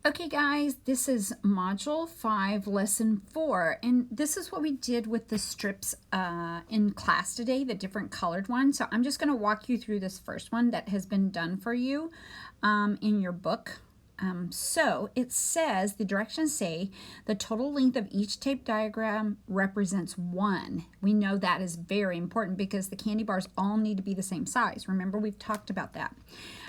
Okay guys, this is Module 5, Lesson 4, and this is what we did with the strips in class today, the different colored ones. So I'm just going to walk you through this first one that has been done for you in your book. So it says, the directions say, the total length of each tape diagram represents 1. We know that is very important because the candy bars all need to be the same size. Remember, we've talked about that.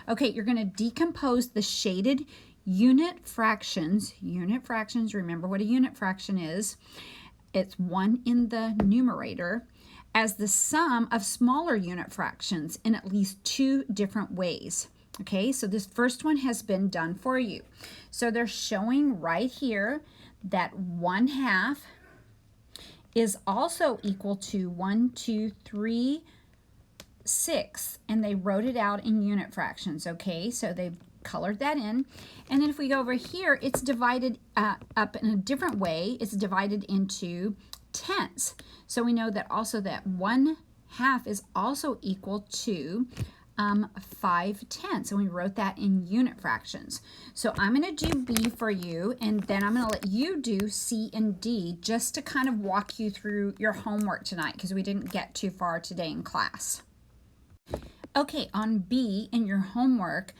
Okay, you're going to decompose the shaded unit fractions, remember what a unit fraction is. It's 1 in the numerator, as the sum of smaller unit fractions in at least 2 different ways. Okay, so this first one has been done for you. So they're showing right here that 1/2 is also equal to 1, 2, 3, 6, and they wrote it out in unit fractions. Okay, so they've colored that in. And then if we go over here, it's divided up in a different way. It's divided into tenths. So we know that also that 1/2 is also equal to 5/10. And we wrote that in unit fractions. So I'm going to do B for you, and then I'm going to let you do C and D just to kind of walk you through your homework tonight because we didn't get too far today in class. Okay, on B in your homework,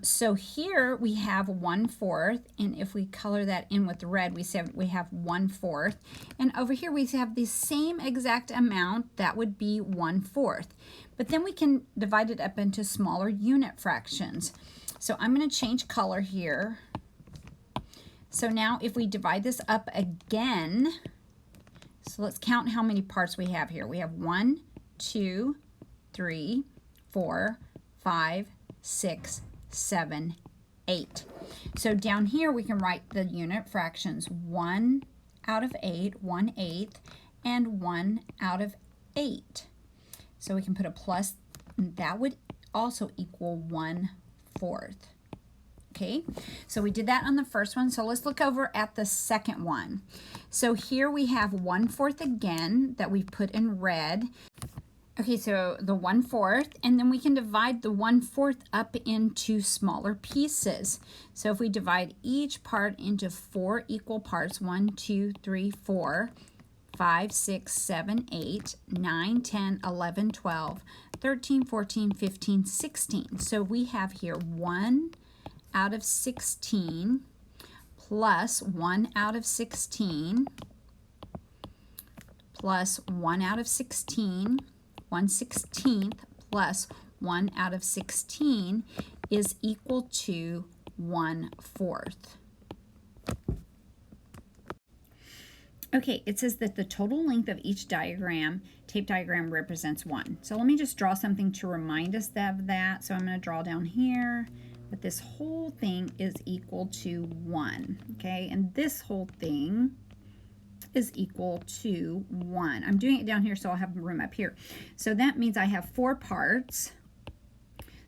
so here we have 1/4, and if we color that in with red, we say we have 1/4, and over here we have the same exact amount, that would be 1/4, but then we can divide it up into smaller unit fractions. So I'm going to change color here. So now if we divide this up again, so let's count how many parts we have here. We have 1, 2, 3, 4, 5, 6, 7, 8. So down here we can write the unit fractions 1 out of 8, 1/8, and 1 out of 8. So we can put a plus, and that would also equal 1/4. Okay, so we did that on the first one. So let's look over at the second one. So here we have 1/4 again that we've put in red. Okay, so the 1/4, and then we can divide the 1/4 up into smaller pieces. So if we divide each part into 4 equal parts, 1, 2, 3, 4, 5, 6, 7, 8, 9, 10, 11, 12, 13, 14, 15, 16. So we have here 1 out of 16 plus 1 out of 16 plus 1 out of 16. 1/16 plus 1 out of 16 is equal to 1/4. Okay, it says that the total length of each tape diagram represents 1. So let me just draw something to remind us of that. So I'm going to draw down here, but this whole thing is equal to 1. Okay, and this whole thing is equal to 1. I'm doing it down here so I'll have room up here. So that means I have 4 parts.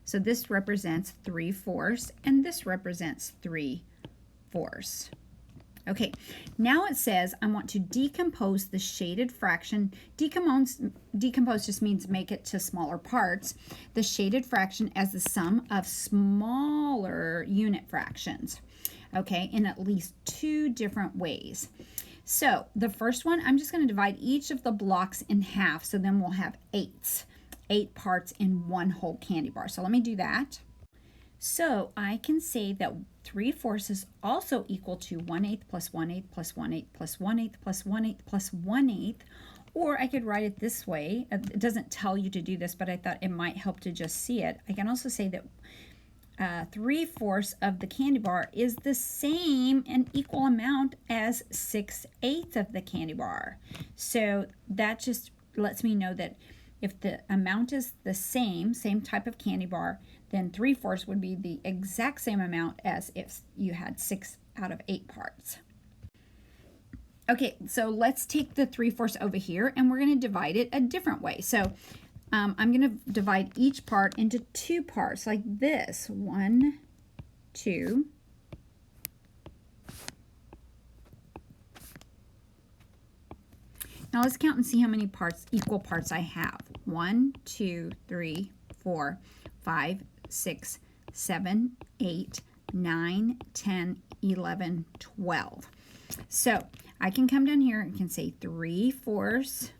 So this represents 3/4, and this represents 3/4. Okay, now it says I want to decompose the shaded fraction. Decompose just means make it to smaller parts. The shaded fraction as the sum of smaller unit fractions. Okay, in at least 2 different ways. So the first one, I'm just going to divide each of the blocks in half, so then we'll have 8 parts in one whole candy bar. So let me do that. So I can say that 3/4 is also equal to 1/8 plus 1/8 plus 1/8 plus 1/8 plus 1/8 plus 1/8, or I could write it this way. It doesn't tell you to do this, but I thought it might help to just see it. I can also say that 3/4 of the candy bar is the same and equal amount as 6/8 of the candy bar. So that just lets me know that if the amount is the same type of candy bar, then 3/4 would be the exact same amount as if you had 6 out of 8 parts. Okay, so let's take the 3/4 over here, and we're going to divide it a different way. So I'm going to divide each part into 2 parts like this. 1, 2. Now let's count and see how many equal parts I have. 1, 2, 3, 4, 5, 6, 7, 8, 9, 10, 11, 12. So I can come down here and can say 3/4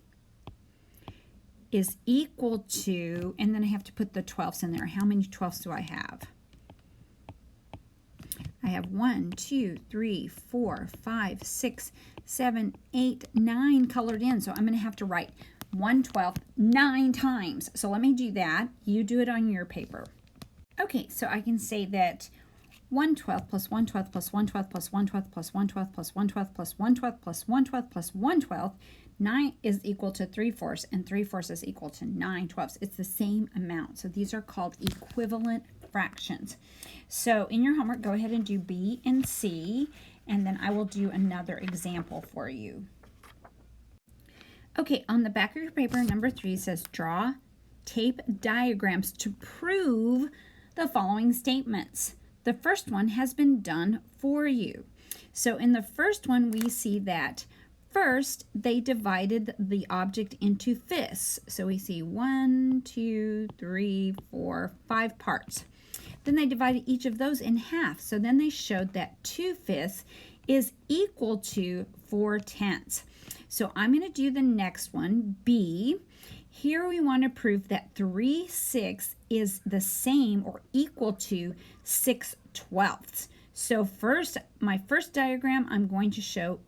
is equal to, and then I have to put the 12ths in there. How many 12ths do I have? I have 1, 2, 3, 4, 5, 6, 7, 8, 9 colored in. So I'm going to have to write 1/12 9 times. So let me do that. You do it on your paper. Okay, so I can say that 1/12 plus 1/12 plus 1/12 plus 1/12 plus 1/12 plus 1/12 plus 1/12 plus 1/12 plus 1/12, 9 is equal to 3/4, and 3/4 is equal to 9/12. It's the same amount. So these are called equivalent fractions. So in your homework, go ahead and do B and C, and then I will do another example for you. Okay, on the back of your paper, number 3 says draw tape diagrams to prove the following statements. The first one has been done for you. So in the first one, we see that first they divided the object into fifths. So we see 1, 2, 3, 4, 5 parts. Then they divided each of those in half. So then they showed that 2/5 is equal to 4/10. So I'm going to do the next one, B. Here we want to prove that 3/6 is the same or equal to 6/12. So first, my first diagram, I'm going to show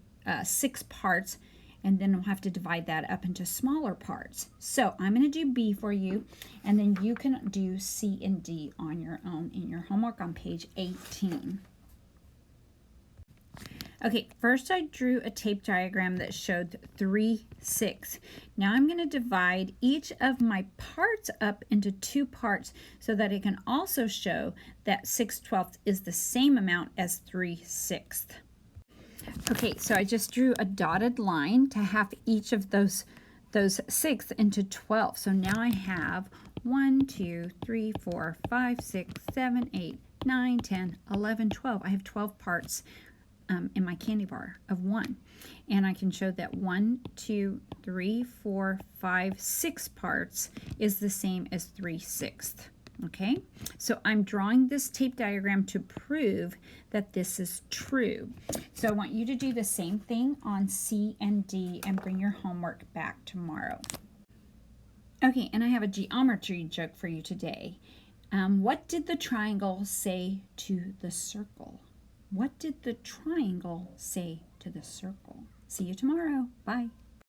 6 parts, and then we'll have to divide that up into smaller parts. So I'm going to do B for you, and then you can do C and D on your own in your homework on page 18. Okay, first I drew a tape diagram that showed 3/6. Now I'm going to divide each of my parts up into 2 parts so that it can also show that 6/12 is the same amount as 3/6. Okay, so I just drew a dotted line to half each of those 6 into 12. So now I have 1, 2, 3, 4, 5, 6, 7, 8, 9, 10, 11, 12. I have 12 parts in my candy bar of 1. And I can show that 1, 2, 3, 4, 5, 6 parts is the same as 3/6. Okay, so I'm drawing this tape diagram to prove that this is true. So I want you to do the same thing on C and D and bring your homework back tomorrow. Okay, and I have a geometry joke for you today. What did the triangle say to the circle? What did the triangle say to the circle? See you tomorrow. Bye.